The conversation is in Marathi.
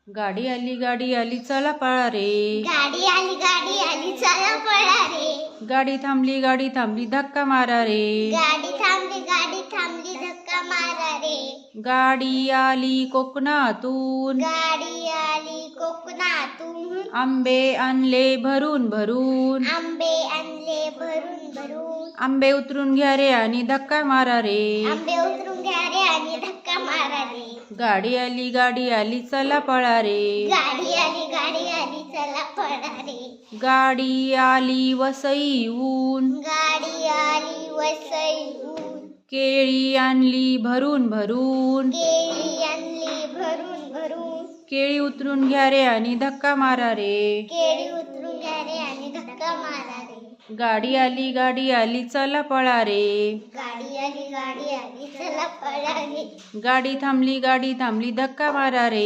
गाडी आली चला पळा रे. गाडी आली चला पळा रे. गाडी थांबली धक्का मारा रे. गाडी थांबली धक्का मारा रे. गाडी आली कोकणातून. गाडी आली कोकणातून. आंबे आणले भरून भरून. आंबे आणले भरून भरून. आंबे उतरून घ्या रे आणि धक्का मारा रे. आंबे उतरून घ्या रे आणि धक्का मारा रे. गाडी आली चला पळा रे. गाडी आली चला पळा रे. गाडी आली वसईहून. गाडी आली वसईहून. केळी आणली भरून भरून. केळी आणली भरून भरून. केळी उतरून घ्या रे आणि धक्का मारा रे. केळी उतरून घ्या रे आणि धक्का मारा रे. गाडी आली चला पळा रे. गाडी आली चला पळा रे. गाडी थांबली धक्का मारा रे.